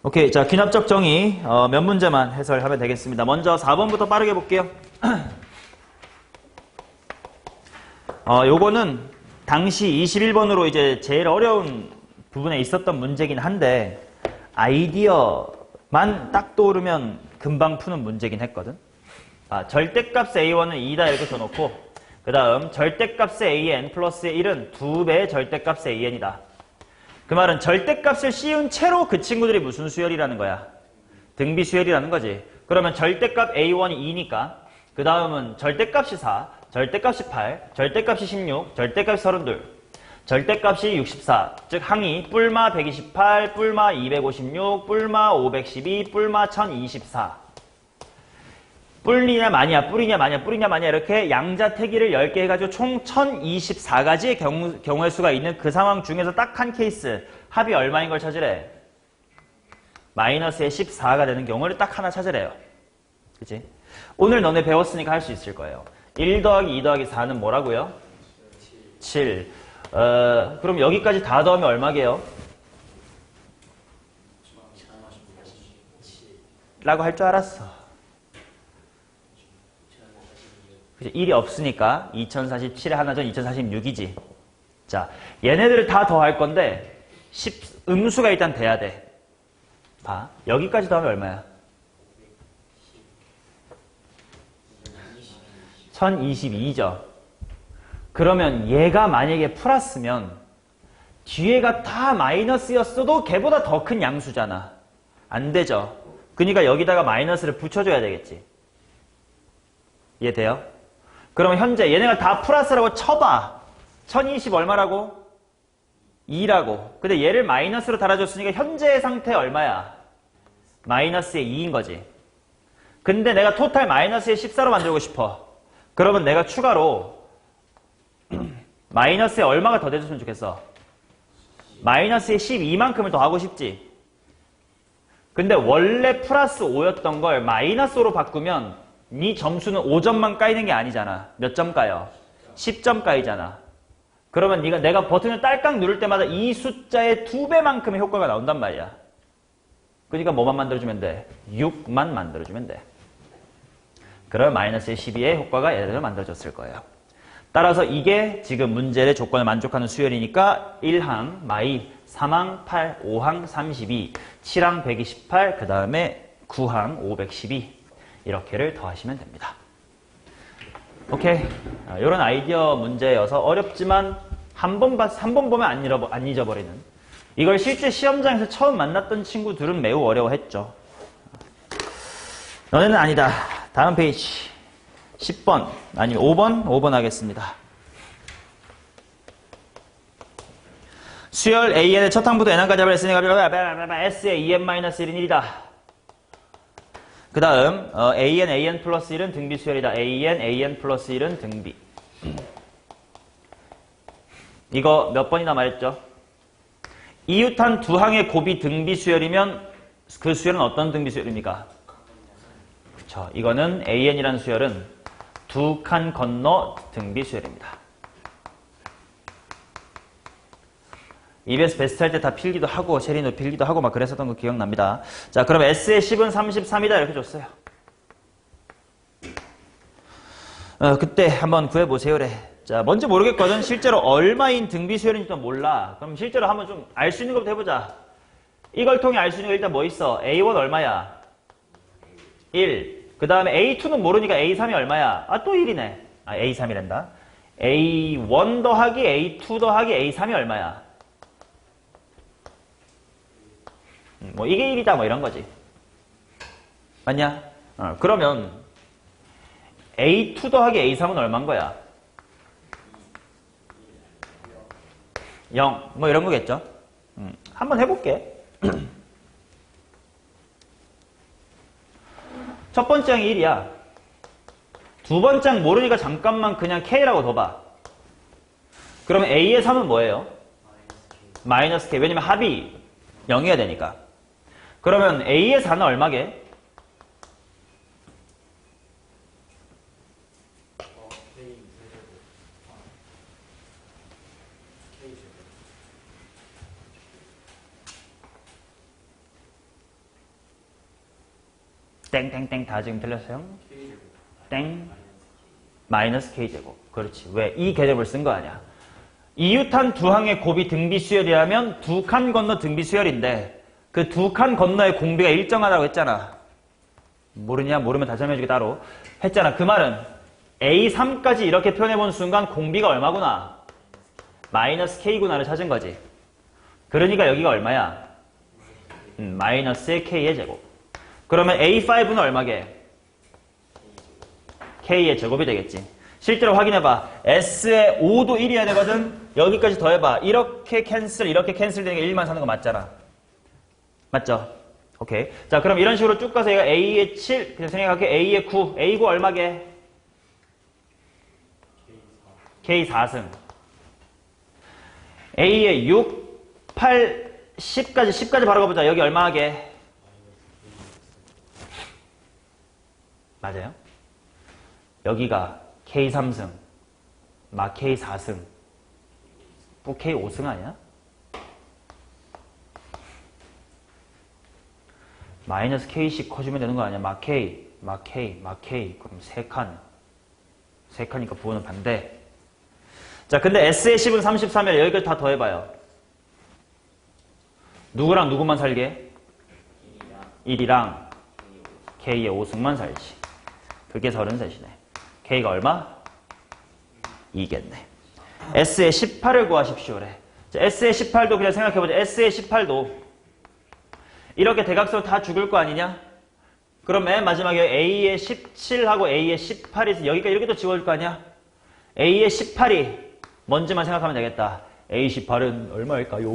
오케이. 자, 귀납적 정의 몇 문제만 해설하면 되겠습니다. 먼저 4번부터 빠르게 볼게요. 요거는 당시 21번으로 이제 제일 어려운 부분에 있었던 문제긴 한데 아이디어만 딱 떠오르면 금방 푸는 문제긴 했거든. 절대값 A1은 2다 이렇게 써놓고 그 다음 절대값의 AN 플러스의 1은 2배의 절대값의 AN이다. 그 말은 절대값을 씌운 채로 그 친구들이 무슨 수열이라는 거야? 등비 수열이라는 거지. 그러면 절대값 A1이 2니까 그 다음은 절대값이 4, 절대값이 8, 절대값이 16, 절대값이 32, 절대값이 64, 즉 항이 뿔마 128, 뿔마 256, 뿔마 512, 뿔마 1024. 뿔이냐 마냐, 뿔이냐 마냐, 뿔이냐 마냐 이렇게 양자택일을 10개 해가지고 총 1024가지의 경우의 수가 있는 그 상황 중에서 딱 한 케이스 합이 얼마인 걸 찾으래? 마이너스의 14가 되는 경우를 딱 하나 찾으래요. 그치? 오늘 너네 배웠으니까 할 수 있을 거예요. 1 더하기 2 더하기 4는 뭐라고요? 7. 그럼 여기까지 다 더하면 얼마게요? 라고 할 줄 알았어. 그치? 1이 없으니까 2047에 하나 전 2046이지. 자, 얘네들을 다 더할 건데 음수가 일단 돼야 돼. 봐. 여기까지 더하면 얼마야? 1022죠. 그러면 얘가 만약에 플러스면 뒤에가 다 마이너스였어도 걔보다 더 큰 양수잖아. 안 되죠. 그러니까 여기다가 마이너스를 붙여줘야 되겠지. 이해돼요? 그러면 현재 얘네가 다 플러스라고 쳐봐. 1020 얼마라고? 2라고. 근데 얘를 마이너스로 달아줬으니까 현재의 상태 얼마야? 마이너스의 2인 거지. 근데 내가 토탈 마이너스의 14로 만들고 싶어. 그러면 내가 추가로 마이너스에 얼마가 더 돼줬으면 좋겠어? 마이너스의 12만큼을 더 하고 싶지. 근데 원래 플러스 5였던 걸 마이너스 5로 바꾸면 네 점수는 5점만 까이는 게 아니잖아. 몇 점 까요? 10점 까이잖아. 그러면 내가 버튼을 딸깍 누를 때마다 이 숫자의 2배만큼의 효과가 나온단 말이야. 그러니까 뭐만 만들어주면 돼? 6만 만들어주면 돼. 그럼 마이너스의 12의 효과가 얘를 만들어졌을 거예요. 따라서 이게 지금 문제의 조건을 만족하는 수열이니까 1항 마이, 3항 8, 5항 32, 7항 128, 그 다음에 9항 512 이렇게를 더하시면 됩니다. 오케이. 이런 아이디어 문제여서 어렵지만 한 번 보면 안 잊어버리는. 이걸 실제 시험장에서 처음 만났던 친구들은 매우 어려워했죠. 너네는 아니다. 다음 페이지. 10번 아니면 5번 하겠습니다. 수열 AN의 첫 항부터 N항까지 합을 했으니까 S의 2N-1은 1이다. 그 다음 AN 플러스 1은 등비 수열이다. AN 플러스 1은 등비. 이거 몇 번이나 말했죠? 이웃한 두 항의 곱이 등비 수열이면 그 수열은 어떤 등비 수열입니까? 그쵸. 이거는 AN이라는 수열은 두 칸 건너 등비 수열입니다. EBS 베스트 할 때 다 필기도 하고 체리노 필기도 하고 막 그랬었던 거 기억납니다. 자, 그럼 S의 10은 33이다 이렇게 줬어요. 그때 한번 구해보세요래. 자, 뭔지 모르겠거든. 실제로 얼마인 등비 수열인지도 몰라. 그럼 실제로 한번 좀 알 수 있는 것부터 해보자. 이걸 통해 알 수 있는 거 일단 뭐 있어? A1 얼마야? 1. 그 다음에 A2는 모르니까 A3이 얼마야? 또 1이네. A3이란다. A1 더하기 A2 더하기 A3이 얼마야? 뭐 이게 1이다 뭐 이런 거지. 맞냐? 그러면 A2 더하기 A3은 얼마인 거야? 0. 뭐 이런 거겠죠? 한번 해볼게. 첫 번째 항이 1이야. 두 번째 항 모르니까 잠깐만 그냥 K라고 둬봐. 그러면 A의 3은 뭐예요? 마이너스 K. 왜냐면 합이 0이어야 되니까. 그러면 A의 4는 얼마게? 땡땡땡 다 지금 들렸어요? 땡 마이너스 K제곱. 그렇지. 왜? 이 개념을 쓴 거 아니야. 이유탄 두 항의 곱이 등비 수열이라면 두 칸 건너 등비 수열인데 그 두 칸 건너의 공비가 일정하다고 했잖아. 모르냐? 모르면 다시 설명해주게 따로. 했잖아. 그 말은 A3까지 이렇게 표현해본 순간 공비가 얼마구나? 마이너스 K구나를 찾은 거지. 그러니까 여기가 얼마야? 마이너스 K의 제곱. 그러면 A5는 얼마게? K의 제곱이 되겠지. 실제로 확인해봐. S의 5도 1이어야 되거든? 여기까지 더해봐. 이렇게 캔슬 되는 게 1만 사는 거 맞잖아. 맞죠? 오케이. 자, 그럼 이런 식으로 쭉 가서 얘가 A의 7, 그냥 생각할게. A의 9. A9 얼마게? K 4승. A의 6, 8, 10까지 바로 가보자. 여기 얼마게? 맞아요? 여기가 K 3승, 막 K 4승, 또 K 5승 아니야? 마이너스 K씩 커주면 되는 거 아니야? 막 K. 그럼 3칸. 3칸이니까 부호는 반대. 자, 근데 S의 10은 33이라 여기까지 다 더해봐요. 누구랑 누구만 살게? 1이랑 K의 5승만 살지. 그게 33이네. K가 얼마? 2겠네. S의 18을 구하십시오래. 자, S의 18도 그냥 생각해보자. S의 18도 이렇게 대각선 다 죽을 거 아니냐? 그럼 맨 마지막에 A의 17하고 A의 18이 여기까지 이렇게 또 지워줄 거 아니야? A의 18이 뭔지만 생각하면 되겠다. A 18은 얼마일까요?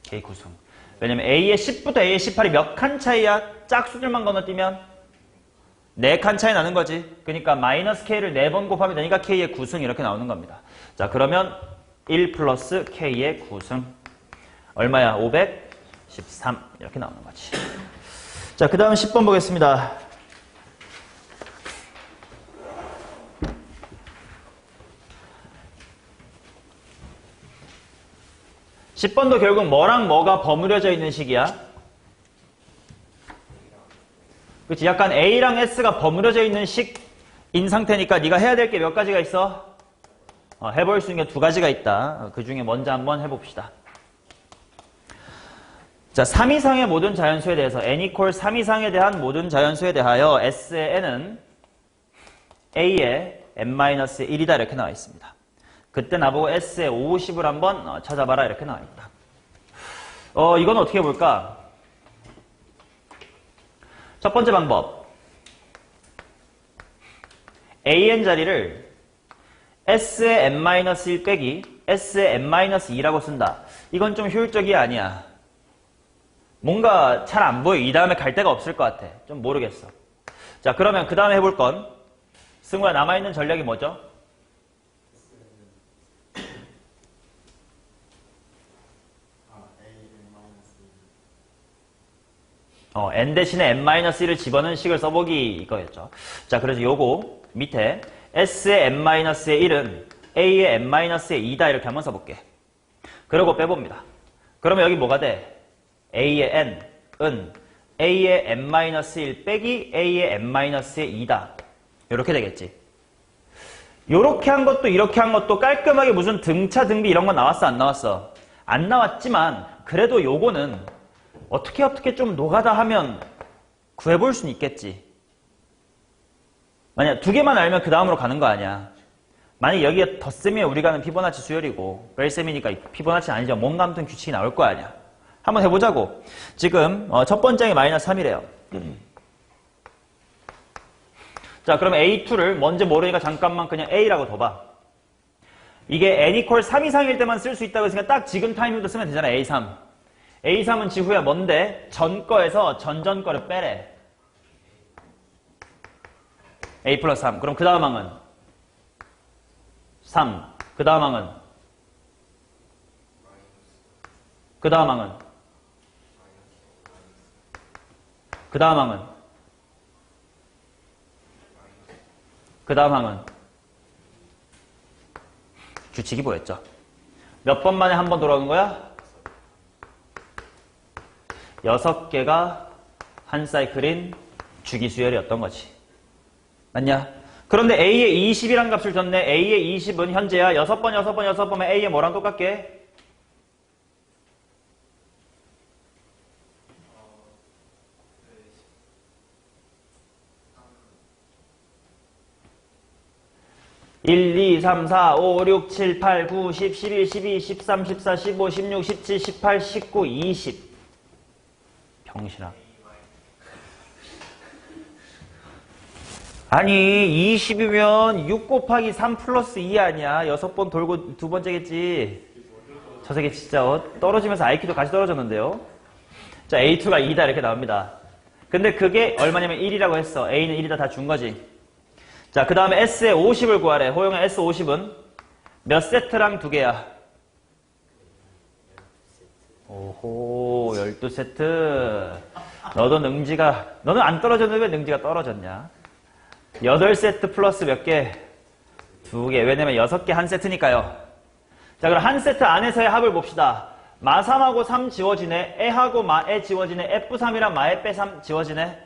K 9승. 왜냐면 A의 10부터 A의 18이 몇 칸 차이야? 짝수들만 건너뛰면 4칸 차이 나는 거지. 그러니까 마이너스 K를 4번 곱하면 되니까 K의 9승 이렇게 나오는 겁니다. 자, 그러면 1 플러스 K의 9승 얼마야? 513 이렇게 나오는 거지. 자, 그 다음 10번 보겠습니다. (10번도) 결국 뭐랑 뭐가 버무려져 있는 식이야? 그치? 약간 A랑 S가 버무려져 있는 식인 상태니까 네가 해야 될 게 몇 가지가 있어? 해볼 수 있는 게 2가지가 있다. 그 중에 먼저 한번 해봅시다. 자, 3 이상의 모든 자연수에 대해서 n equal 3 이상에 대한 모든 자연수에 대하여 S의 n은 A의 n-1이다 이렇게 나와 있습니다. 그때 나보고 S의 50을 한번 찾아봐라 이렇게 나와 있다. 이건 어떻게 해볼까? 첫 번째 방법. an 자리를 s의 n-1 빼기 s의 n-2라고 쓴다. 이건 좀 효율적이 아니야. 뭔가 잘 안 보여. 이 다음에 갈 데가 없을 것 같아. 좀 모르겠어. 자, 그러면 그 다음에 해볼 건 승우야 남아있는 전략이 뭐죠? n 대신에 n-1을 집어넣은 식을 써보기 이거였죠. 자, 그래서 요거 밑에 s의 n-의 1은 a의 n-의 2다 이렇게 한번 써볼게. 그리고 빼봅니다. 그러면 여기 뭐가 돼? a의 n은 a의 n-1 빼기 a의 n-의 2다. 이렇게 되겠지. 요렇게 한 것도 이렇게 한 것도 깔끔하게 무슨 등차 등비 이런 거 나왔어 안 나왔어? 안 나왔지만 그래도 요거는 어떻게 좀 노가다 하면 구해볼 수는 있겠지. 만약 2개만 알면 그 다음으로 가는 거 아니야. 만약 여기에 덧셈이면 우리가 하는 피보나치 수열이고 뺄셈이니까 피보나치 아니죠. 뭔가 아무튼 규칙이 나올 거 아니야. 한번 해보자고. 지금 첫 번째가 마이너스 3이래요. 자, 그럼 A2를 먼저 모르니까 잠깐만 그냥 A라고 둬봐. 이게 n equal 3 이상일 때만 쓸 수 있다고 했으니까 딱 지금 타이밍도 쓰면 되잖아. A3. A3은 지후야 뭔데? 전 거에서 전전 거를 빼래. A 플러스 3. 그럼 그 다음 항은? 3. 그 다음 항은? 그 다음 항은? 그 다음 항은? 그 다음 항은? 규칙이 보였죠. 몇 번 만에 한 번 돌아오는 거야? 6개가 한 사이클인 주기수열이었던 거지. 맞냐? 그런데 A의 20이란 값을 줬네. A의 20은 현재야 6번 A의 뭐랑 똑같게? (1, 2, 3, 4, 5, 6, 7, 8, 9, 10, 11, 12, 13, 14, 15, 16, 17, 18, 19, 20 병신아. 아니 20이면 6 곱하기 3 플러스 2 아니야. 6번 돌고 두 번째겠지. 저 새끼 진짜 떨어지면서 IQ도 같이 떨어졌는데요. 자, A2가 2다 이렇게 나옵니다. 근데 그게 얼마냐면 1이라고 했어. A는 1이다 다 준 거지. 자, 그 다음에 S의 50을 구하래. 호영의 S50은 몇 세트랑 2개야? 오호, 12세트. 너도 능지가, 너는 안 떨어졌는데 왜 능지가 떨어졌냐? 8세트 플러스 몇 개? 2개. 왜냐면 6개 한 세트니까요. 자, 그럼 한 세트 안에서의 합을 봅시다. 마3하고 3 지워지네. 에하고 마에 지워지네. F3이랑 마에 빼3 지워지네.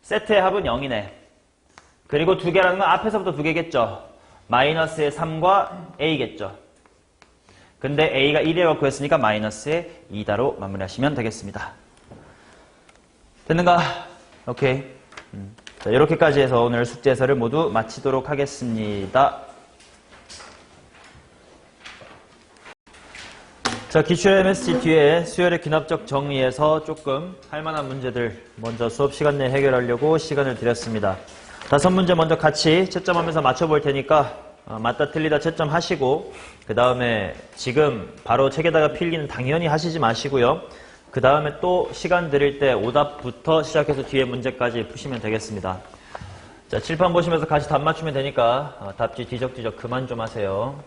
세트의 합은 0이네. 그리고 2개라는 건 앞에서부터 2개겠죠. 마이너스의 3과 A겠죠. 근데 A가 1이라고 구했으니까 마이너스의 2다로 마무리하시면 되겠습니다. 됐는가? 오케이. 자, 이렇게까지 해서 오늘 숙제서를 모두 마치도록 하겠습니다. 자, 기출 MSG 뒤에 수열의 기납적 정리에서 조금 할만한 문제들 먼저 수업 시간 내에 해결하려고 시간을 드렸습니다. 5문제 먼저 같이 채점하면서 맞춰볼 테니까 맞다 틀리다 채점하시고 그 다음에 지금 바로 책에다가 필기는 당연히 하시지 마시고요. 그 다음에 또 시간 드릴 때 오답부터 시작해서 뒤에 문제까지 푸시면 되겠습니다. 자, 칠판 보시면서 같이 답 맞추면 되니까 답지 뒤적뒤적 그만 좀 하세요.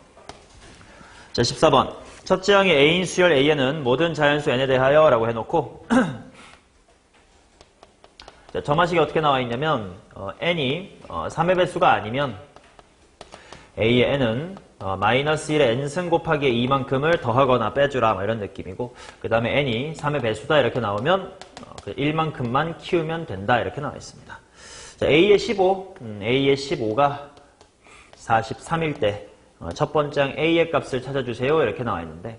자, 14번. 첫째 항의 A인 수열 A에는 모든 자연수 N에 대하여 라고 해놓고 자, 점화식이 어떻게 나와 있냐면 n이 3의 배수가 아니면 a의 n은 마이너스 1의 n승 곱하기 2만큼을 더하거나 빼주라 이런 느낌이고 그 다음에 n이 3의 배수다 이렇게 나오면 1만큼만 키우면 된다 이렇게 나와 있습니다. 자, a의 15, a의 15가 43일 때 첫 번째 항 a의 값을 찾아주세요 이렇게 나와 있는데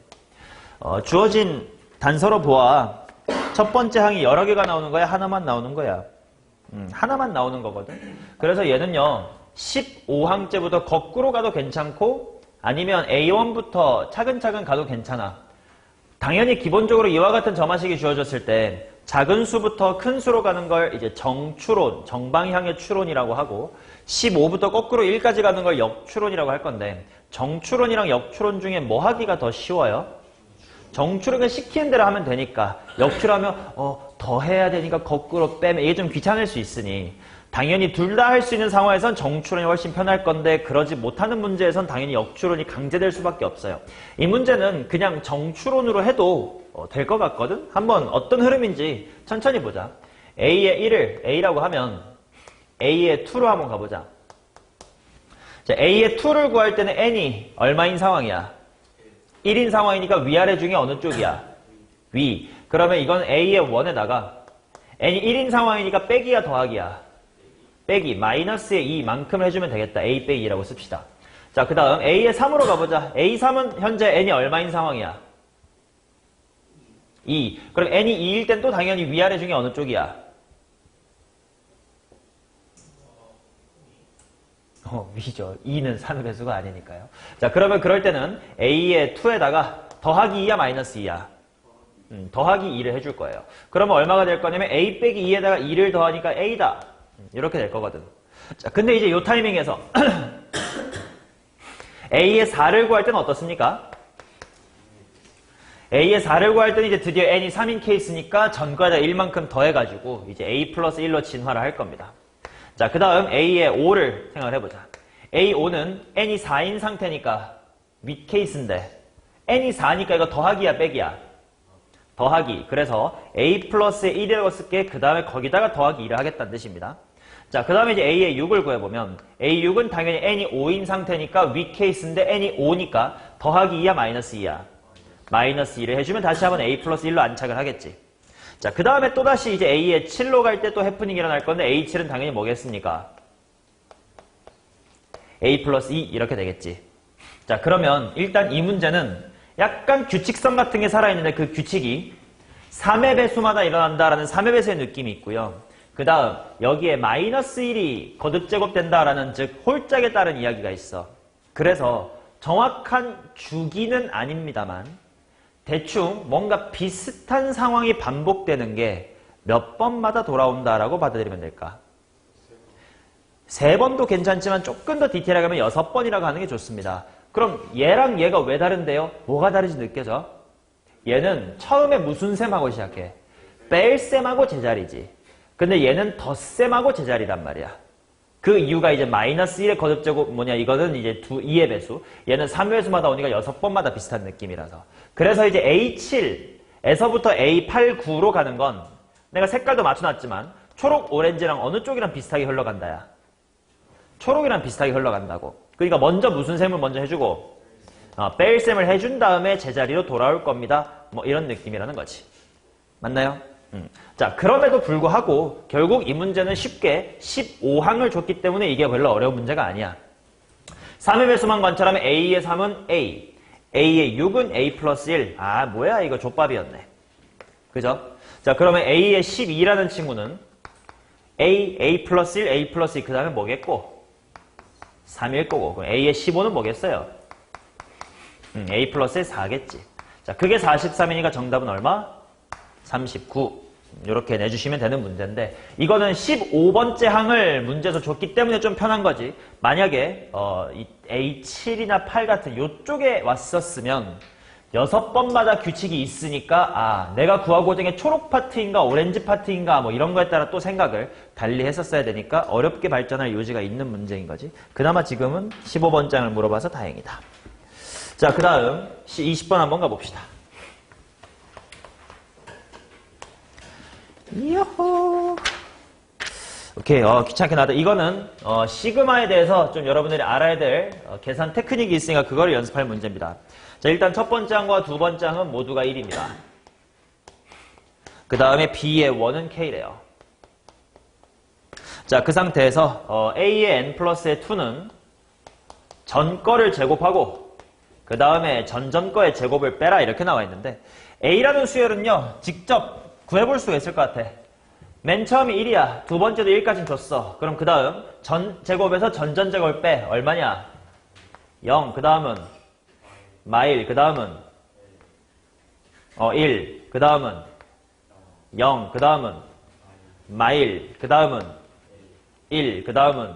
주어진 단서로 보아 첫 번째 항이 여러 개가 나오는 거야? 하나만 나오는 거야? 하나만 나오는 거거든. 그래서 얘는요. 15항째부터 거꾸로 가도 괜찮고 아니면 A1부터 차근차근 가도 괜찮아. 당연히 기본적으로 이와 같은 점화식이 주어졌을 때 작은 수부터 큰 수로 가는 걸 이제 정추론, 정방향의 추론이라고 하고 15부터 거꾸로 1까지 가는 걸 역추론이라고 할 건데 정추론이랑 역추론 중에 뭐 하기가 더 쉬워요? 정추론은 시키는 대로 하면 되니까 역추하면 더 해야 되니까 거꾸로 빼면 이게 좀 귀찮을 수 있으니 당연히 둘 다 할 수 있는 상황에선 정추론이 훨씬 편할 건데 그러지 못하는 문제에선 당연히 역추론이 강제될 수밖에 없어요. 이 문제는 그냥 정추론으로 해도 될 것 같거든? 한번 어떤 흐름인지 천천히 보자. A의 1을 A라고 하면 A의 2로 한번 가보자. 자, A의 2를 구할 때는 N이 얼마인 상황이야? 1인 상황이니까 위아래 중에 어느 쪽이야? 위. 그러면 이건 A의 1에다가 N이 1인 상황이니까 빼기야 더하기야? 빼기. 마이너스의 2만큼을 해주면 되겠다. A 빼기 2라고 씁시다. 자, 그 다음 A의 3으로 가보자. A3은 현재 N이 얼마인 상황이야? 2. 그럼 N이 2일 땐 또 당연히 위아래 중에 어느 쪽이야? 위죠. 2는 3의 배수가 아니니까요. 자, 그러면 그럴 때는 A의 2에다가 더하기 2야 마이너스 2야? 더하기 2를 해줄 거예요. 그러면 얼마가 될 거냐면 A 빼기 2에다가 2를 더하니까 A다. 이렇게 될 거거든. 자, 근데 이제 이 타이밍에서 A의 4를 구할 때는 어떻습니까? A의 4를 구할 때는 이제 드디어 N이 3인 케이스니까 전과자 1만큼 더해가지고 이제 A 플러스 1로 진화를 할 겁니다. 자, 그 다음 A의 5를 생각을 해보자. A5는 N이 4인 상태니까 윗 케이스인데 N이 4니까 이거 더하기야 빼기야? 더하기. 그래서 A 플러스의 1이라고 쓸게. 그 다음에 거기다가 더하기 2를 하겠다는 뜻입니다. 자, 그 다음에 이제 A의 6을 구해보면 A6은 당연히 n이 5인 상태니까 위 케이스인데 n이 5니까 더하기 2야 마이너스 2야? 마이너스 2를 해주면 다시 한번 A 플러스 1로 안착을 하겠지. 자, 그 다음에 또다시 이제 A의 7로 갈 때 또 해프닝이 일어날 건데 A7은 당연히 뭐겠습니까? A 플러스 2 이렇게 되겠지. 자, 그러면 일단 이 문제는 약간 규칙성 같은 게 살아있는데 그 규칙이 3의 배수마다 일어난다라는 3의 배수의 느낌이 있고요. 그 다음 여기에 마이너스 1이 거듭 제곱된다라는 즉 홀짝에 따른 이야기가 있어. 그래서 정확한 주기는 아닙니다만 대충 뭔가 비슷한 상황이 반복되는 게 몇 번마다 돌아온다라고 받아들이면 될까? 3번도 괜찮지만 조금 더 디테일하게 하면 6번이라고 하는 게 좋습니다. 그럼 얘랑 얘가 왜 다른데요? 뭐가 다른지 느껴져? 얘는 처음에 무슨 셈하고 시작해? 뺄셈하고 제자리지. 근데 얘는 덧셈하고 제자리란 말이야. 그 이유가 이제 마이너스 1의 거듭제곱 이거는 이제 2의 배수. 얘는 3의 배수마다 오니까 6번마다 비슷한 느낌이라서. 그래서 이제 A7에서부터 A8, 9로 가는 건 내가 색깔도 맞춰놨지만 초록, 오렌지랑 어느 쪽이랑 비슷하게 흘러간다야. 초록이랑 비슷하게 흘러간다고. 그러니까 먼저 무슨 셈을 먼저 해주고 뺄셈을 해준 다음에 제자리로 돌아올 겁니다. 뭐 이런 느낌이라는 거지. 맞나요? 자, 그럼에도 불구하고 결국 이 문제는 쉽게 15항을 줬기 때문에 이게 별로 어려운 문제가 아니야. 3의 배수만 관찰하면 A의 3은 A, A의 6은 A 플러스 1. 아, 뭐야 이거 족밥이었네. 그죠? 자, 그러면 A의 12라는 친구는 A 플러스 1, A 플러스 2, 그 다음에 뭐겠고? 3일 거고. 그럼 A의 15는 뭐겠어요? A 플러스 1, 4겠지. 자, 그게 43이니까 정답은 얼마? 39. 이렇게 내주시면 되는 문제인데 이거는 15번째 항을 문제에서 줬기 때문에 좀 편한 거지. 만약에 이 A7이나 8 같은 이쪽에 왔었으면 6번마다 규칙이 있으니까 내가 구하고 중에 초록 파트인가 오렌지 파트인가 뭐 이런 거에 따라 또 생각을 달리 했었어야 되니까 어렵게 발전할 요지가 있는 문제인 거지. 그나마 지금은 15번째 항을 물어봐서 다행이다. 자, 그 다음 20번 한번 가봅시다. 이호호. 오케이, 귀찮게 나왔다. 이거는 시그마에 대해서 좀 여러분들이 알아야 될 계산 테크닉이 있으니까 그거를 연습할 문제입니다. 자, 일단 첫 번째 항과 두 번째 항은 모두가 1입니다. 그 다음에 B의 1은 K래요. 자, 그 상태에서 A의 N 플러스의 2는 전 거를 제곱하고 그 다음에 전전 거의 제곱을 빼라 이렇게 나와 있는데 A라는 수열은요 직접 구해볼 수가 있을 것 같아. 맨 처음이 1이야. 두 번째도 1까지는 줬어. 그럼 그 다음 전 제곱에서 전전 제곱을 빼. 얼마냐? 0. 그 다음은 마일. 그 다음은 1. 그 다음은 0. 그 다음은 마일. 그 다음은 1. 그 다음은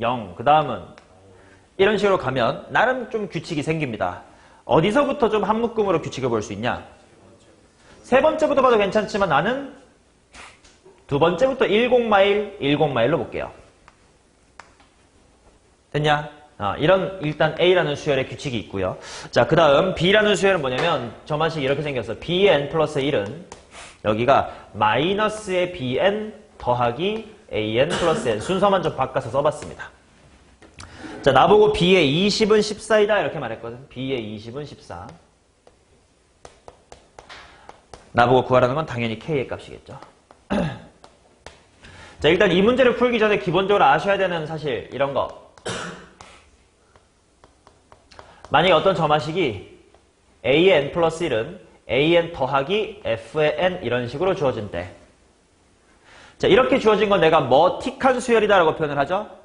0. 그 다음은 이런 식으로 가면 나름 좀 규칙이 생깁니다. 어디서부터 좀 한 묶음으로 규칙을 볼 수 있냐? 세 번째부터 봐도 괜찮지만 나는 두 번째부터 10마일, 10마일로 볼게요. 됐냐? 이런 일단 A라는 수열의 규칙이 있고요. 자, 그 다음 B라는 수열은 뭐냐면 저만식 이렇게 생겼어. Bn 플러스 1은 여기가 마이너스의 Bn 더하기 An 플러스 N 순서만 좀 바꿔서 써봤습니다. 자, 나보고 B의 20은 14이다 이렇게 말했거든. B의 20은 14. 나보고 구하라는 건 당연히 K의 값이겠죠. 자, 일단 이 문제를 풀기 전에 기본적으로 아셔야 되는 사실 이런 거. 만약에 어떤 점화식이 A의 N 플러스 1은 AN 더하기 F의 N 이런 식으로 주어진 때. 자, 이렇게 주어진 건 내가 뭐 틱한 수열이다라고 표현을 하죠?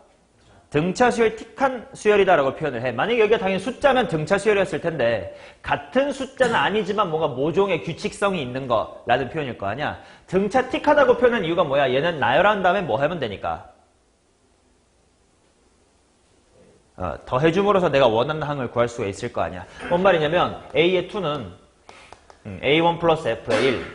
등차 수열 틱한 수열이다라고 표현을 해. 만약에 여기가 당연히 숫자면 등차 수열이었을 텐데 같은 숫자는 아니지만 뭔가 모종의 규칙성이 있는 거라는 표현일 거 아니야. 등차 틱하다고 표현한 이유가 뭐야? 얘는 나열한 다음에 뭐 하면 되니까. 더해줌으로써 내가 원하는 항을 구할 수가 있을 거 아니야. 뭔 말이냐면 A의 2는 A1 플러스 F의 1.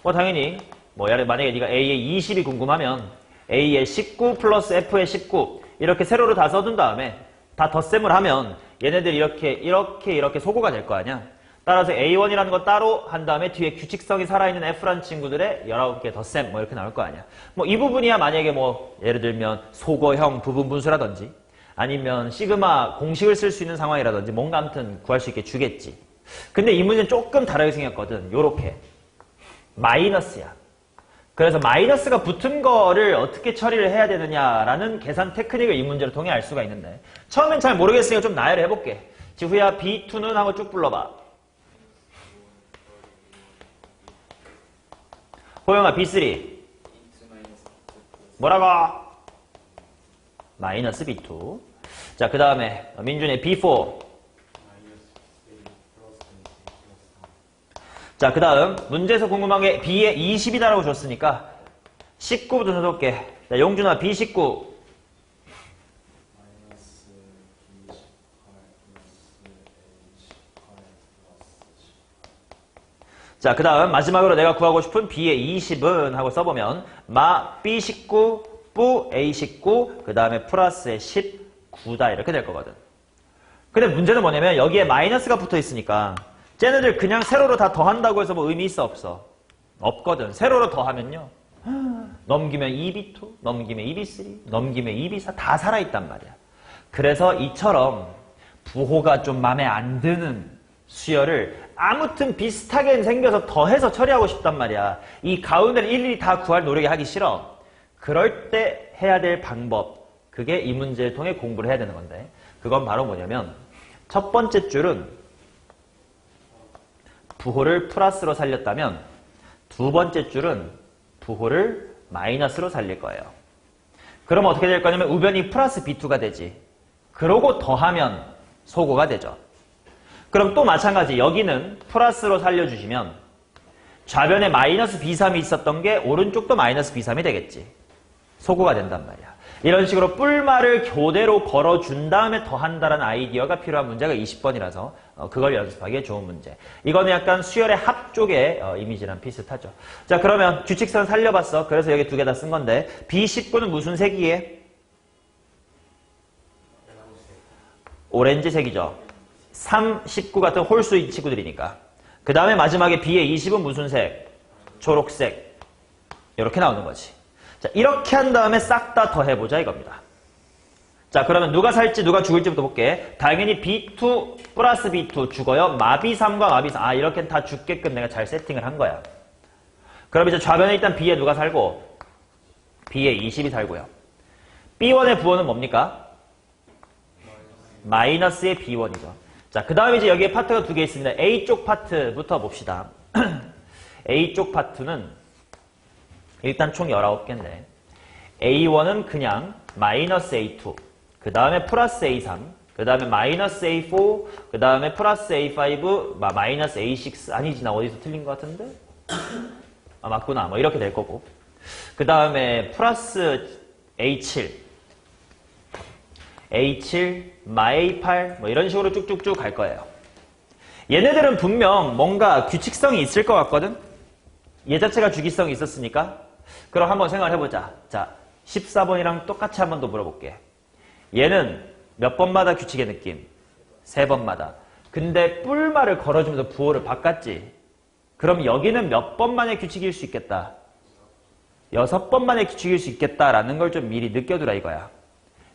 뭐 당연히 뭐 만약에 네가 A의 20이 궁금하면 A의 19 플러스 F의 19 이렇게 세로로 다 써둔 다음에 다 덧셈을 하면 얘네들이 이렇게 소구가 될 거 아니야. 따라서 A1이라는 거 따로 한 다음에 뒤에 규칙성이 살아있는 F라는 친구들의 19개 덧셈 뭐 이렇게 나올 거 아니야. 뭐 이 부분이야 만약에 뭐 예를 들면 소거형 부분 분수라든지 아니면 시그마 공식을 쓸 수 있는 상황이라든지 뭔가 아무튼 구할 수 있게 주겠지. 근데 이 문제는 조금 다르게 생겼거든. 요렇게. 마이너스야. 그래서 마이너스가 붙은 거를 어떻게 처리를 해야 되느냐라는 계산 테크닉을 이 문제를 통해 알 수가 있는데 처음엔 잘 모르겠으니까 좀 나열을 해볼게. 지후야 B2는 하고 쭉 불러봐. 호영아 B3 뭐라고? 마이너스 B2. 자, 그 다음에 민준이 B4. 자, 그 다음 문제에서 궁금한 게 B에 20이다라고 줬으니까 19부터 써볼게. 자, 용준아 B19. 자, 그 다음 마지막으로 내가 구하고 싶은 B의 20은 하고 써보면 마 B19 뿌 A19 그 다음에 플러스의 19다 이렇게 될 거거든. 근데 문제는 뭐냐면 여기에 마이너스가 붙어 있으니까 쟤네들 그냥 세로로 다 더한다고 해서 뭐 의미 있어 없어? 없거든. 세로로 더하면요 넘기면 2B2 넘기면 2B3 넘기면 2B4 다 살아있단 말이야. 그래서 이처럼 부호가 좀 마음에 안 드는 수열을 아무튼 비슷하게 생겨서 더해서 처리하고 싶단 말이야. 이 가운데를 일일이 다 구할 노력이 하기 싫어. 그럴 때 해야 될 방법, 그게 이 문제를 통해 공부를 해야 되는 건데 그건 바로 뭐냐면 첫 번째 줄은 부호를 플러스로 살렸다면 두 번째 줄은 부호를 마이너스로 살릴 거예요. 그럼 어떻게 될 거냐면 우변이 플러스 B2가 되지. 그러고 더하면 소고가 되죠. 그럼 또 마찬가지 여기는 플러스로 살려주시면 좌변에 마이너스 B3이 있었던 게 오른쪽도 마이너스 B3이 되겠지. 소고가 된단 말이야. 이런 식으로 뿔말을 교대로 걸어준 다음에 더한다는 아이디어가 필요한 문제가 20번이라서 그걸 연습하기에 좋은 문제. 이거는 약간 수열의 합 쪽의 이미지랑 비슷하죠. 자, 그러면 규칙선 살려봤어. 그래서 여기 두 개 다 쓴 건데 B19는 무슨 색이에? 오렌지색이죠. 3, 19 같은 홀수인 친구들이니까. 그 다음에 마지막에 B의 20은 무슨 색? 초록색. 이렇게 나오는 거지. 자, 이렇게 한 다음에 싹 다 더해보자 이겁니다. 자, 그러면 누가 살지 누가 죽을지부터 볼게. 당연히 B2 플러스 B2 죽어요. 마B3과 마B3. 아, 이렇게 다 죽게끔 내가 잘 세팅을 한 거야. 그럼 이제 좌변에 일단 B에 누가 살고? B에 20이 살고요. B1의 부호는 뭡니까? 마이너스의 B1이죠. 자, 그 다음에 이제 여기에 파트가 두 개 있습니다. A쪽 파트부터 봅시다. A쪽 파트는 일단 총 19개인데 A1은 그냥 마이너스 A2 그 다음에 플러스 A3 그 다음에 마이너스 A4 그 다음에 플러스 A5 마이너스 A6 아니지 나 어디서 틀린 것 같은데? 아 맞구나 뭐 이렇게 될 거고 그 다음에 플러스 A7 A7 A8 뭐 이런 식으로 쭉쭉쭉 갈 거예요. 얘네들은 분명 뭔가 규칙성이 있을 것 같거든? 얘 자체가 주기성이 있었으니까 그럼 한번 생각을 해보자. 자, 14번이랑 똑같이 한 번 더 물어볼게. 얘는 몇 번마다 규칙의 느낌? 3번마다. 근데 뿔말을 걸어주면서 부호를 바꿨지. 그럼 여기는 몇 번만의 규칙일 수 있겠다? 6번만의 규칙일 수 있겠다라는 걸 좀 미리 느껴두라 이거야.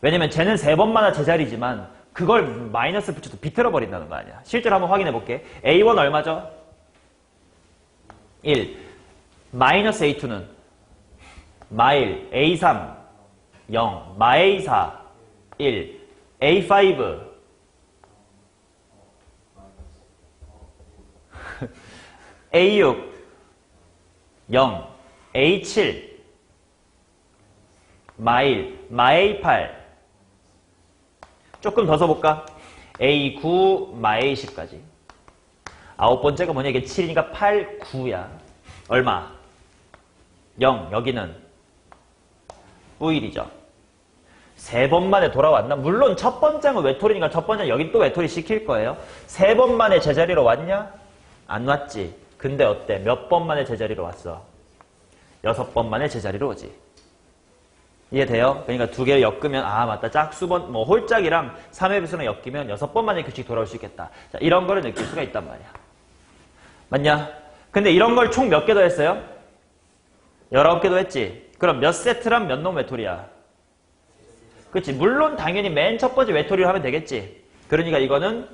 왜냐면 쟤는 3번마다 제자리지만 그걸 마이너스 붙여서 비틀어 버린다는 거 아니야. 실제로 한번 확인해 볼게. A1 얼마죠? 1. 마이너스 A2는 마일, A3, 0, 마A4, 1, A5, A6, 0, A7, 마일, 마A8, 조금 더 써볼까? A9, 마A10까지. 9번째가 뭐냐? 이게 7이니까 8, 9야. 얼마? 0, 여기는 뿌일이죠. 3번 만에 돌아왔나? 물론 첫 번째는 외톨이니까 첫 번째는 여기 또 외톨이 시킬 거예요. 3번 만에 제자리로 왔냐? 안 왔지. 근데 어때? 몇 번 만에 제자리로 왔어? 6번 만에 제자리로 오지. 이해돼요? 그러니까 두 개를 엮으면 아 맞다. 짝수번 홀짝이랑 3의 배수랑 엮이면 6번 만에 규칙 돌아올 수 있겠다. 자, 이런 거를 느낄 수가 있단 말이야. 맞냐? 근데 이런 걸 총 몇 개 더 했어요? 19개도 했지. 그럼 몇 세트란 몇 놈 외톨이야? 그치. 물론 당연히 맨 첫 번째 외톨이로 하면 되겠지. 그러니까 이거는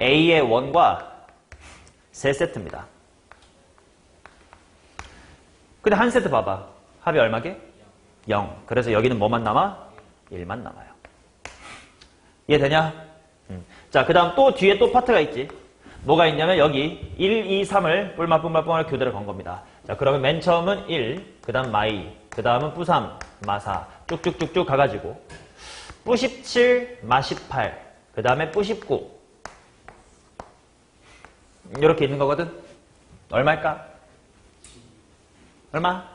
A의 1과 3세트입니다. 근데 한 세트 봐봐. 합이 얼마게? 0. 그래서 여기는 뭐만 남아? 1만 남아요. 이해되냐? 자, 그 다음 또 뒤에 또 파트가 있지. 뭐가 있냐면 여기 1, 2, 3을 뿔마뿔마뿔마 교대를 건 겁니다. 자, 그러면 맨 처음은 1, 그 다음 마이, 그 다음은 뿌3, 마4 쭉쭉쭉쭉 가가지고 뿌17, 마18, 그 다음에 뿌19 이렇게 있는 거거든. 얼마일까? 얼마?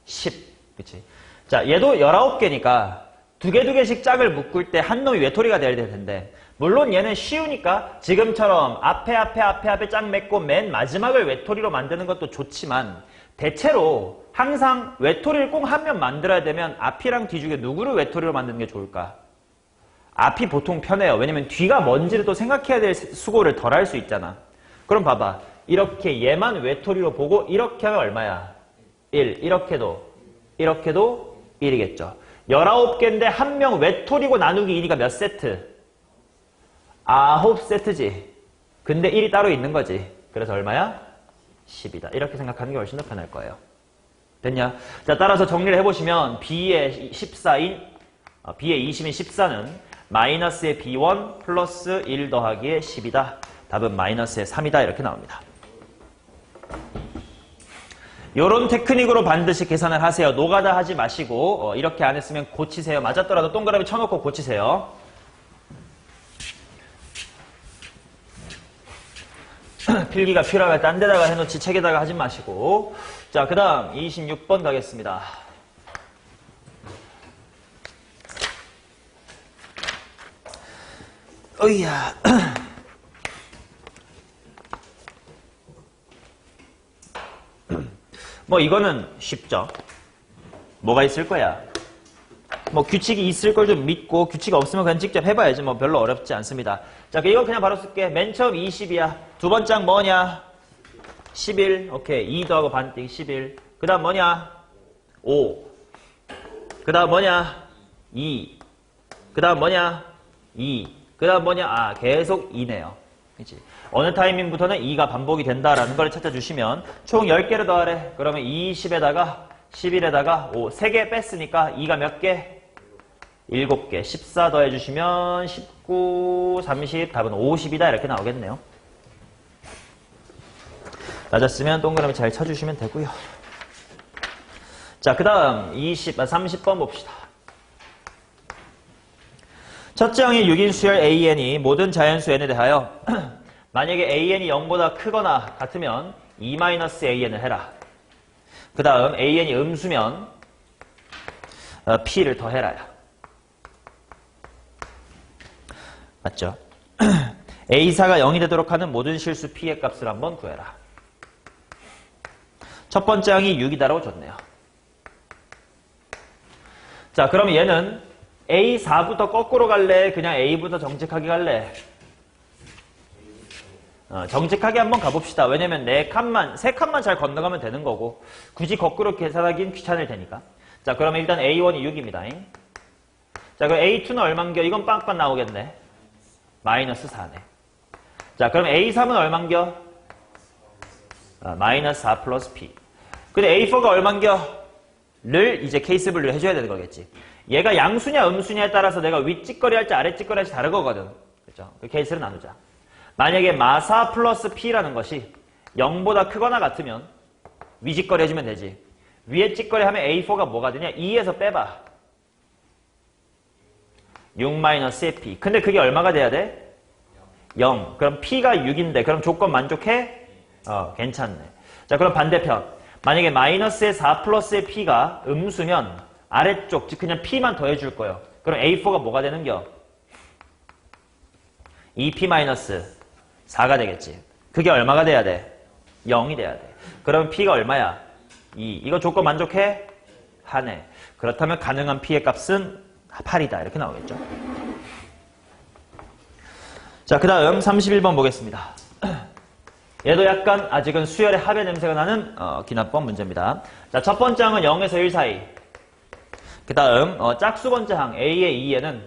10. 그치? 자, 얘도 19개니까 두 개씩 짝을 묶을 때 한 놈이 외톨이가 돼야 될 텐데, 물론 얘는 쉬우니까 지금처럼 앞에 짝 맺고 맨 마지막을 외톨이로 만드는 것도 좋지만, 대체로 항상 외톨이를 꼭 한 명 만들어야 되면 앞이랑 뒤 중에 누구를 외톨이로 만드는 게 좋을까? 앞이 보통 편해요. 왜냐면 뒤가 뭔지를 또 생각해야 될 수고를 덜 할 수 있잖아. 그럼 봐봐. 이렇게 얘만 외톨이로 보고 이렇게 하면 얼마야? 1. 이렇게도 1이겠죠. 19개인데 한 명 외톨이고 나누기 2니까 몇 세트? 9세트지. 근데 1이 따로 있는 거지. 그래서 얼마야? 10이다. 이렇게 생각하는 게 훨씬 더 편할 거예요. 됐냐? 자, 따라서 정리를 해보시면 B의 14인, B의 20인 14는 마이너스의 B1 플러스 1 더하기의 10이다. 답은 마이너스의 3이다. 이렇게 나옵니다. 요런 테크닉으로 반드시 계산을 하세요. 노가다 하지 마시고 이렇게 안 했으면 고치세요. 맞았더라도 동그라미 쳐놓고 고치세요. 필기가 필요하면 딴 데다가 해놓지 책에다가 하지 마시고. 자, 그 다음 26번 가겠습니다. 어이야. 뭐 이거는 쉽죠. 뭐가 있을 거야? 뭐 규칙이 있을 걸 좀 믿고 규칙이 없으면 그냥 직접 해봐야지. 뭐 별로 어렵지 않습니다. 자, 이거 그냥 바로 쓸게. 맨 처음 20이야. 두 번째 장 뭐냐? 11. 오케이. 2 더하고 반띵 11. 그 다음 뭐냐? 5. 그 다음 뭐냐? 2. 그 다음 뭐냐? 2. 그 다음 뭐냐? 계속 2네요. 그치? 어느 타이밍부터는 2가 반복이 된다라는 걸 찾아주시면 총 10개를 더하래. 그러면 20에다가 11에다가 5. 3개 뺐으니까 2가 몇 개? 7개. 14 더해주시면 19, 30, 답은 50이다. 이렇게 나오겠네요. 맞았으면 동그라미 잘 쳐주시면 되고요. 자, 그 다음 30번 봅시다. 첫째 항의 6인 수열 AN이 모든 자연수 N에 대하여 만약에 AN이 0보다 크거나 같으면 E-AN을 해라. 그 다음 AN이 음수면 P를 더해라야. 맞죠? A4가 0이 되도록 하는 모든 실수 P의 값을 한번 구해라. 첫 번째 항이 6이다라고 줬네요. 자, 그럼 얘는 A4부터 거꾸로 갈래? 그냥 A부터 정직하게 갈래? 정직하게 한번 가봅시다. 왜냐면 세 칸만 잘 건너가면 되는 거고 굳이 거꾸로 계산하기는 귀찮을 테니까. 자, 그러면 일단 A1이 6입니다. 자, 그럼 A2는 얼만겨? 이건 빵빵 나오겠네. 마이너스 4네. 자, 그럼 A3은 얼만겨? 마이너스 4 플러스 P. 근데 A4가 얼만겨? 를 이제 케이스 분류를 해줘야 되는 거겠지. 얘가 양수냐 음수냐에 따라서 내가 윗짓거리 할지 아랫짓거리 할지 다른 거거든. 그렇죠? 그 케이스를 나누자. 만약에 마4 플러스 P라는 것이 0보다 크거나 같으면 위짓거리 해주면 되지. 위에 짓거리 하면 A4가 뭐가 되냐? 2에서 빼봐. 6 P. 근데 그게 얼마가 돼야 돼? 0. 그럼 P가 6인데 그럼 조건 만족해? 괜찮네. 자, 그럼 반대편. 만약에 마이너스의 4 플러스의 P가 음수면 아래쪽, 즉 그냥 P만 더해줄 거예요. 그럼 A4가 뭐가 되는겨? 2P 마이너스 4가 되겠지. 그게 얼마가 돼야 돼? 0이 돼야 돼. 그러면 P가 얼마야? 2. 이거 조건 만족해? 하네. 그렇다면 가능한 P의 값은 8이다. 이렇게 나오겠죠. 자, 그 다음 31번 보겠습니다. 얘도 약간 아직은 수열의 합의 냄새가 나는 기납법 문제입니다. 자, 첫 번째 항은 0에서 1 사이. 그 다음 짝수 번째 항 A의 2n은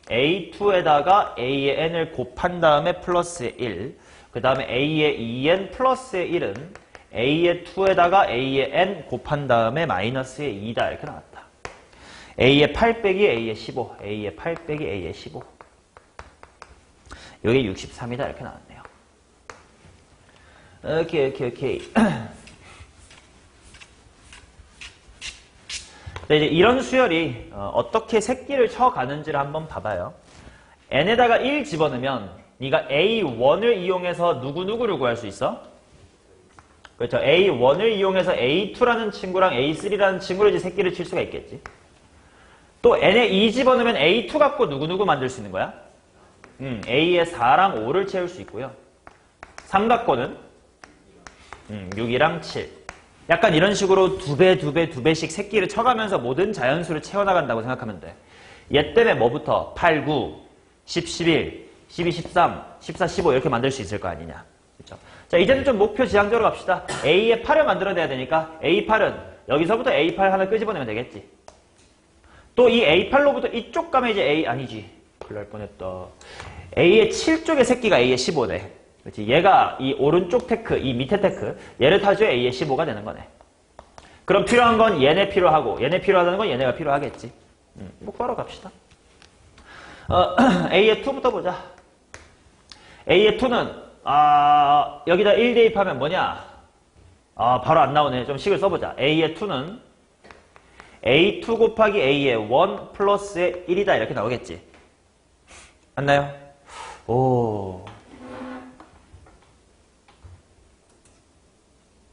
A2에다가 A의 n을 곱한 다음에 플러스 1. 그 다음에 A의 2n 플러스의 1은 A의 2에다가 A의 n 곱한 다음에 마이너스의 2다. 이렇게 나왔다. A의 8 빼기 A의 15. A의 8 빼기 A의 15. 여기 63이다. 이렇게 나왔네요. 오케이. 네, 이제 이런 수열이 어떻게 새끼를 쳐가는지를 한번 봐봐요. n에다가 1 집어넣으면 네가 A1을 이용해서 누구누구를 구할 수 있어? 그렇죠. A1을 이용해서 A2라는 친구랑 A3라는 친구를 이제 새끼를 칠 수가 있겠지. 또 n에 2 집어넣으면 A2 갖고 누구누구 만들 수 있는 거야? A에 4랑 5를 채울 수 있고요. 3 갖고는 6이랑 7. 약간 이런 식으로 2배씩 새끼를 쳐가면서 모든 자연수를 채워나간다고 생각하면 돼. 얘 때문에 뭐부터? 8, 9, 10, 11, 12, 13, 14, 15 이렇게 만들 수 있을 거 아니냐. 그렇죠? 자, 이제는 좀 목표 지향적으로 갑시다. A의 8을 만들어내야 되니까 A8은 여기서부터 A8 하나 끄집어내면 되겠지. 또 이 A8로부터 이쪽 가면 이제 A 아니지. 큰일 날 뻔했다. A의 7쪽의 새끼가 A의 15네. 그렇지. 얘가 이 오른쪽 테크, 이 밑에 테크, 얘를 타줘야 A의 15가 되는 거네. 그럼 필요한 건 얘네 필요하고, 얘네 필요하다는 건 얘네가 필요하겠지. 똑바로 갑시다. A의 2부터 보자. A의 2는, 여기다 1 대입하면 뭐냐? 바로 안 나오네. 좀 식을 써보자. A의 2는 A2 곱하기 A의 1 플러스의 1이다. 이렇게 나오겠지. 맞나요? 오.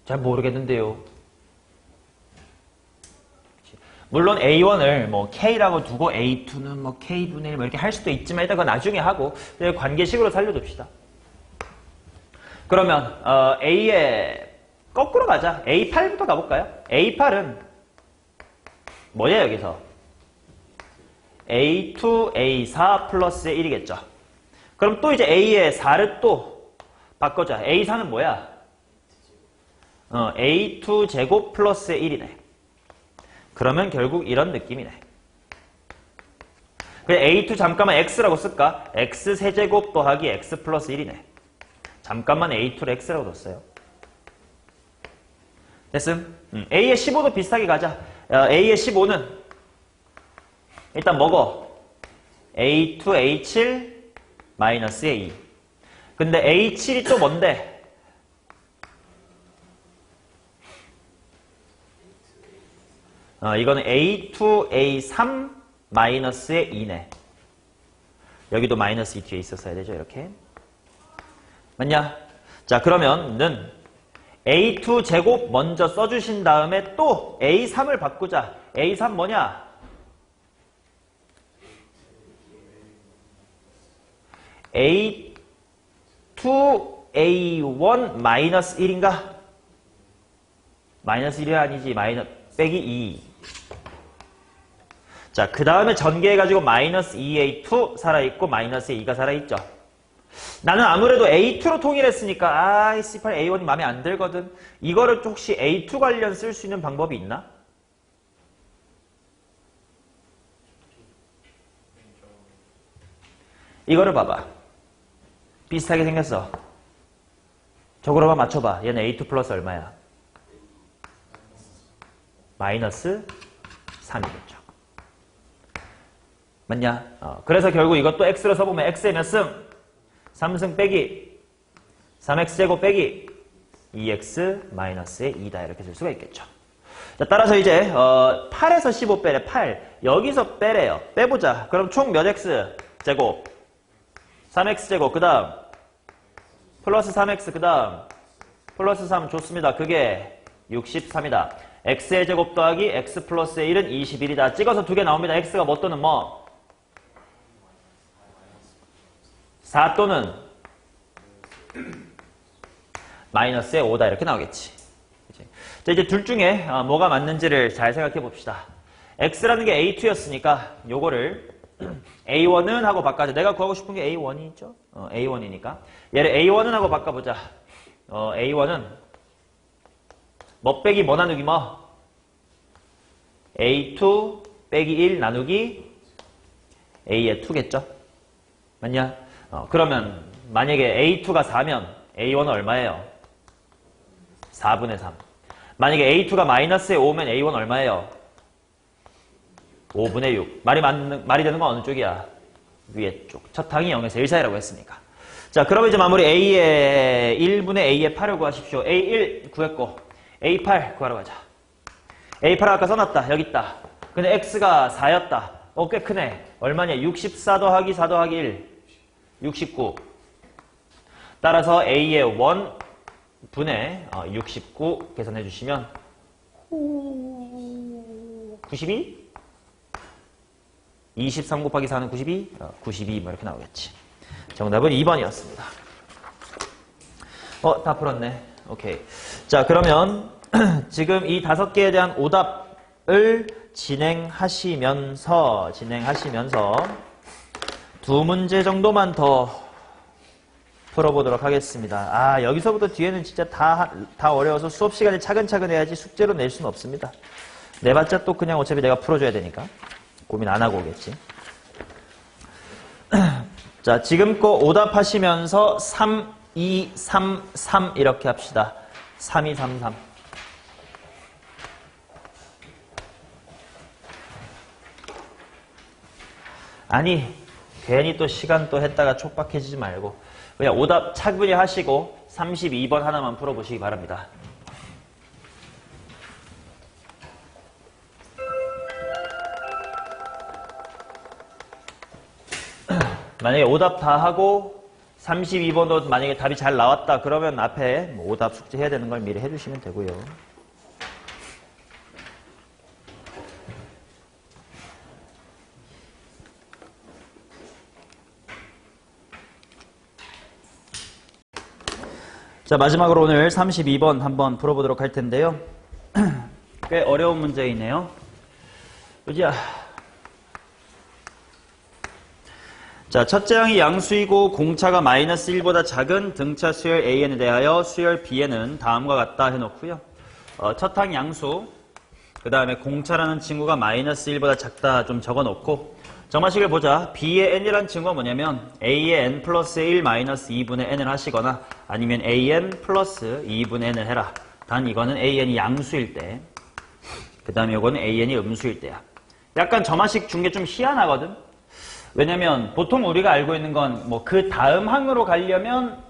잘 모르겠는데요. 물론 A1을 뭐 K라고 두고 A2는 뭐 K분의 1 뭐 이렇게 할 수도 있지만 일단 그건 나중에 하고 관계식으로 살려둡시다. 그러면 A의 거꾸로 가자. A8부터 가볼까요? A8은 뭐냐 여기서? A2, A4 플러스의 1이겠죠. 그럼 또 이제 A의 4를 또 바꿔자. A4는 뭐야? A2 제곱 플러스의 1이네. 그러면 결국 이런 느낌이네. 그냥 A2 잠깐만 X라고 쓸까? X 세제곱 더하기 X 플러스 1이네. 잠깐만 A2를 X라고 뒀어요. 됐음? A의 15도 비슷하게 가자. A의 15는 일단 먹어. A2, A7 마이너스 A2. 근데 A7이 또 뭔데? 이거는 A2, A3 마이너스의 2네. 여기도 마이너스 2 뒤에 있었어야 되죠, 이렇게. 맞냐? 자, 그러면은 A2 제곱 먼저 써주신 다음에 또 A3을 바꾸자. A3 뭐냐? A2, A1 마이너스 1인가? 마이너스 1이 아니지. 빼기 2. 자, 그 다음에 전개해가지고 마이너스 2A2 살아있고 마이너스 2가 살아있죠. 나는 아무래도 A2로 통일했으니까 C8 A1이 마음에 안 들거든. 이거를 혹시 A2 관련 쓸 수 있는 방법이 있나? 이거를 봐봐. 비슷하게 생겼어. 저거로만 맞춰봐. 얘는 A2 플러스 얼마야? 마이너스 3이겠죠. 맞냐? 그래서 결국 이것도 X로 써보면 X의 몇 승? 3승 빼기 3X제곱 빼기 2X 마이너스의 2다. 이렇게 쓸 수가 있겠죠. 자, 따라서 이제 8에서 15 빼래. 8. 여기서 빼래요. 빼보자. 그럼 총 몇 X제곱? 3X제곱. 그 다음 플러스 3X. 그 다음 플러스 3. 좋습니다. 그게 63이다. X의 제곱 더하기 X 플러스의 1은 21이다. 찍어서 두 개 나옵니다. X가 뭐 또는 뭐? 4 또는 마이너스의 5다. 이렇게 나오겠지. 자, 이제 둘 중에 뭐가 맞는지를 잘 생각해 봅시다. X라는 게 A2였으니까 요거를 A1은 하고 바꿔자. 내가 구하고 싶은 게 A1이 있죠? A1이니까. 얘를 A1은 하고 바꿔보자. A1은 뭐 빼기 뭐 나누기 뭐? A2 빼기 1 나누기 A의 2겠죠? 맞냐? 그러면 만약에 A2가 4면 A1은 얼마예요? 4분의 3. 만약에 A2가 마이너스에 5면 A1 얼마예요? 5분의 6. 말이 되는 건 어느 쪽이야? 위에 쪽. 첫 항이 0에서 1 사이라고 했으니까. 자, 그러면 이제 마무리 A의 1분의 A의 8을 구하십시오. A1 구했고 A8 구하러 가자. A8 아까 써놨다. 여기 있다. 근데 X가 4였다. 꽤 크네. 얼마냐? 64 더하기 4 더하기 1. 69. 따라서 A의 1분의 69 계산해 주시면 92? 23 곱하기 4는 92? 92 뭐 이렇게 나오겠지. 정답은 2번이었습니다. 다 풀었네. 오케이. 자, 그러면 지금 이 5개에 대한 오답을 진행하시면서 두 문제 정도만 더 풀어보도록 하겠습니다. 여기서부터 뒤에는 진짜 다 어려워서 수업 시간에 차근차근 해야지 숙제로 낼 수는 없습니다. 내봤자 또 그냥 어차피 내가 풀어줘야 되니까 고민 안 하고 오겠지. 자, 지금 거 오답하시면서 3, 2, 3, 3 이렇게 합시다. 3, 2, 3, 3. 아니, 괜히 또 시간 또 했다가 촉박해지지 말고 그냥 오답 차분히 하시고 32번 하나만 풀어보시기 바랍니다. 만약에 오답 다 하고 32번도 만약에 답이 잘 나왔다 그러면 앞에 뭐 오답 숙제 해야 되는 걸 미리 해주시면 되고요. 자, 마지막으로 오늘 32번 한번 풀어보도록 할 텐데요. 꽤 어려운 문제이네요. 그죠? 자, 첫째 항이 양수이고 공차가 마이너스 1보다 작은 등차 수열 AN에 대하여 수열 B에는 다음과 같다 해놓고요. 첫 항 양수, 그 다음에 공차라는 친구가 마이너스 1보다 작다 좀 적어놓고 정마식을 보자. B의 n이라는 친구가 뭐냐면 A의 n 플러스 1 마이너스 2분의 n을 하시거나 아니면 AN 플러스 2분의 n을 해라. 단 이거는 AN이 양수일 때, 그 다음에 이거는 AN이 음수일 때야. 약간 점화식 준 게 좀 희한하거든. 왜냐면 보통 우리가 알고 있는 건 뭐 그 다음 항으로 가려면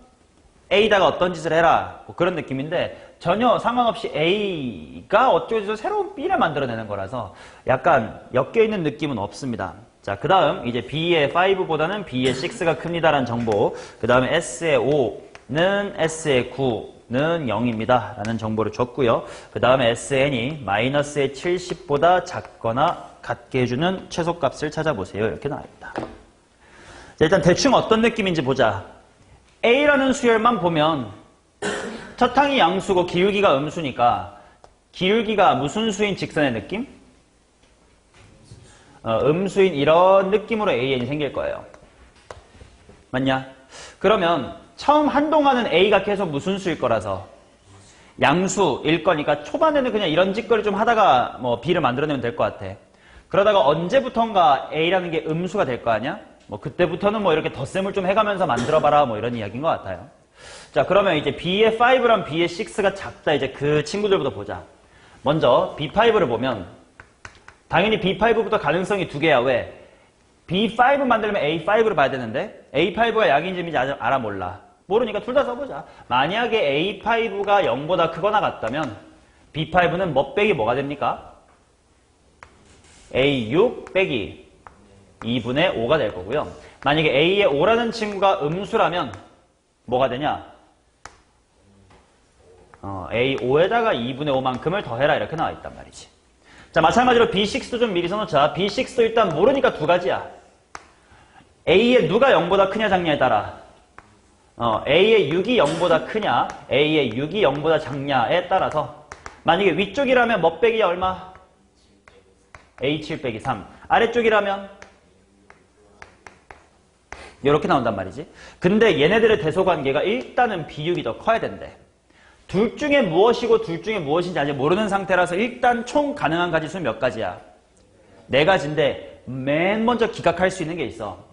A다가 어떤 짓을 해라 뭐 그런 느낌인데 전혀 상관없이 A가 어쩌고저쩌고 새로운 B를 만들어내는 거라서 약간 엮여있는 느낌은 없습니다. 자, 그 다음 이제 B의 5보다는 B의 6가 큽니다라는 정보, 그 다음에 S의 5는 S의 9는 0입니다 라는 정보를 줬고요. 그 다음에 SN이 마이너스의 70보다 작거나 같게 해주는 최소값을 찾아보세요. 이렇게 나와있다. 자, 일단 대충 어떤 느낌인지 보자. A라는 수열만 보면 첫 항이 양수고 기울기가 음수니까 기울기가 무슨 수인 직선의 느낌? 음수인 이런 느낌으로 AN이 생길 거예요. 맞냐? 그러면 처음 한동안은 A가 계속 무슨 수일 거라서 양수일 거니까 초반에는 그냥 이런 짓거리 좀 하다가 뭐 B를 만들어내면 될 것 같아. 그러다가 언제부턴가 A라는 게 음수가 될 거 아니야? 뭐 그때부터는 뭐 이렇게 덧셈을 좀 해가면서 만들어봐라 뭐 이런 이야기인 것 같아요. 자, 그러면 이제 B의 5랑 B의 6가 작다. 이제 그 친구들부터 보자. 먼저 B5를 보면 당연히 B5부터 가능성이 두 개야. 왜? B5 만들려면 A5를 봐야 되는데 A5가 양인지 인지 알아 몰라. 모르니까 둘 다 써보자. 만약에 A5가 0보다 크거나 같다면 B5는 뭐 빼기 뭐가 됩니까? A6 빼기 2분의 5가 될 거고요. 만약에 A의 5라는 친구가 음수라면 뭐가 되냐? A5에다가 2분의 5만큼을 더해라 이렇게 나와 있단 말이지. 자, 마찬가지로 B6도 좀 미리 써놓자. B6도 일단 모르니까 두 가지야. A의 누가 0보다 크냐 작냐에 따라 A의 6이 0보다 크냐 A의 6이 0보다 작냐에 따라서 만약에 위쪽이라면 뭐 빼기 얼마? A7 빼기 3. 아래쪽이라면 이렇게 나온단 말이지. 근데 얘네들의 대소관계가 일단은 B6이 더 커야 된대. 둘 중에 무엇이고 둘 중에 무엇인지 아직 모르는 상태라서 일단 총 가능한 가지수는 몇 가지야? 4가지인데 맨 먼저 기각할 수 있는 게 있어.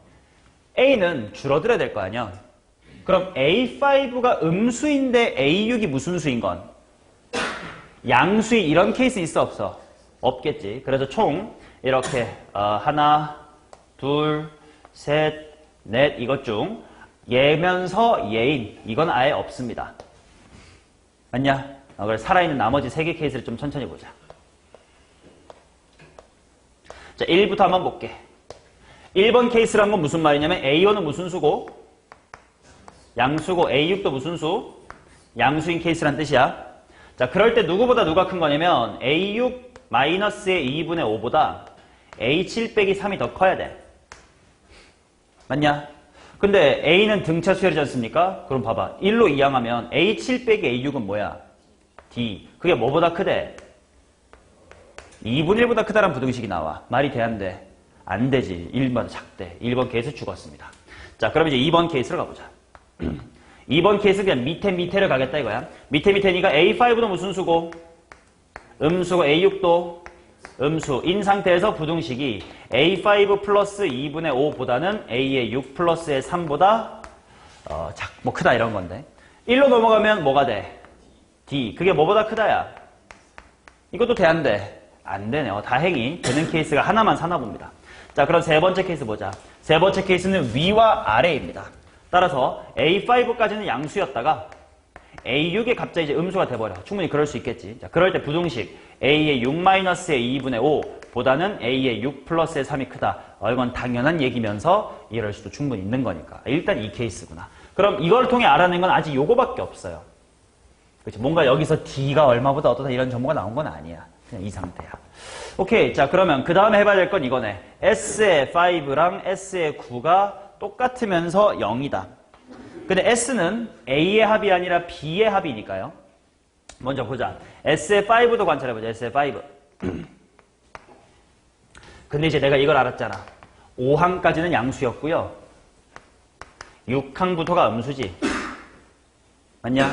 A는 줄어들어야 될 거 아니야. 그럼 A5가 음수인데 A6이 무슨 수인 건? 양수인 이런 케이스 있어 없어? 없겠지. 그래서 총 이렇게 하나, 둘, 셋, 넷 이것 중 얘면서 얘인 이건 아예 없습니다. 맞냐? 그래 살아있는 나머지 3개 케이스를 좀 천천히 보자. 자, 1부터 한번 볼게. 1번 케이스란 건 무슨 말이냐면 A1은 무슨 수고? 양수고 A6도 무슨 수? 양수인 케이스란 뜻이야. 자, 그럴 때 누구보다 누가 큰 거냐면 A6 마이너스의 2분의 5보다 A7 빼기 3이 더 커야 돼. 맞냐? 근데 A는 등차 수열이지 않습니까? 그럼 봐봐. 1로 이항하면 A7 빼기 A6은 뭐야? D. 그게 뭐보다 크대? 2분의 1보다 크다란 부등식이 나와. 말이 돼, 안 돼? 안 되지. 1번 작대. 1번 케이스 죽었습니다. 자, 그럼 이제 2번 케이스로 가보자. 2번 케이스 그냥 밑에를 가겠다 이거야. 밑에니까 A5도 무슨 수고? 음수고 A6도 음수인 상태에서 부등식이 A5 플러스 2분의 5보다는 A의 6 플러스의 3보다 뭐 크다 이런 건데 1로 넘어가면 뭐가 돼? D. 그게 뭐보다 크다야? 이것도 돼, 안 돼? 안 되네요. 다행히 되는 케이스가 하나만 사나 봅니다. 자, 그럼 세 번째 케이스 보자. 세 번째 케이스는 위와 아래입니다. 따라서 A5까지는 양수였다가 A6이 갑자기 이제 음수가 돼버려. 충분히 그럴 수 있겠지. 자, 그럴 때 부등식 A의 6-의 2분의 5보다는 A의 6 플러스의 3이 크다. 이건 당연한 얘기면서 이럴 수도 충분히 있는 거니까. 일단 이 케이스구나. 그럼 이걸 통해 알아낸 건 아직 요거밖에 없어요. 그렇지? 뭔가 여기서 D가 얼마보다 어떠다 이런 정보가 나온 건 아니야. 그냥 이 상태야. 오케이. 자, 그러면 그 다음에 해봐야 될 건 이거네. S의 5랑 S의 9가 똑같으면서 0이다. 근데 S는 A의 합이 아니라 B의 합이니까요. 먼저 보자. S의 5도 관찰해보자. S의 5. 근데 이제 내가 이걸 알았잖아. 5항까지는 양수였고요. 6항부터가 음수지. 맞냐?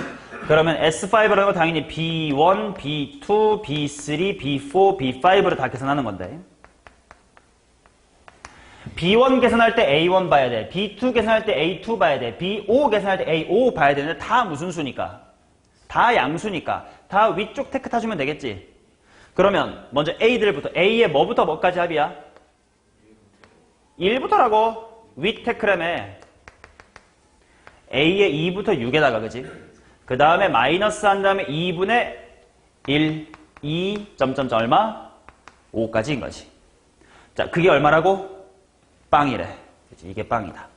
그러면 S5라는 건 당연히 B1, B2, B3, B4, B5로 다 계산하는 건데. B1 계산할 때 A1 봐야 돼. B2 계산할 때 A2 봐야 돼. B5 계산할 때 A5 봐야 되는데 다 무슨 수니까? 다 양수니까. 다 위쪽 테크 타주면 되겠지. 그러면 먼저 A들부터 A의 뭐부터 뭐까지 합이야? 1부터라고. 윗 테크라며. A의 2부터 6에다가 그지? 그 다음에 마이너스 한 다음에 2분의 1, 2, 점점점 얼마? 5까지인 거지. 자, 그게 얼마라고? 빵이래. 그치? 이게 빵이다.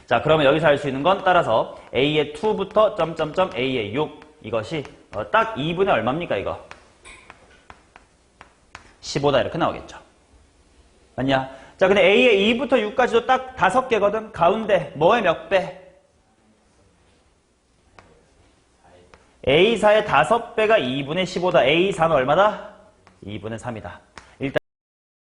자, 그러면 여기서 알 수 있는 건 따라서 A의 2부터 점점점 A의 6 이것이 딱 2분의 얼마입니까 이거? 15다 이렇게 나오겠죠. 맞냐? 자, 근데 A의 2부터 6까지도 딱 5개거든. 가운데 뭐의 몇 배? A4의 5배가 2분의 15다. A4는 얼마다? 2분의 3이다.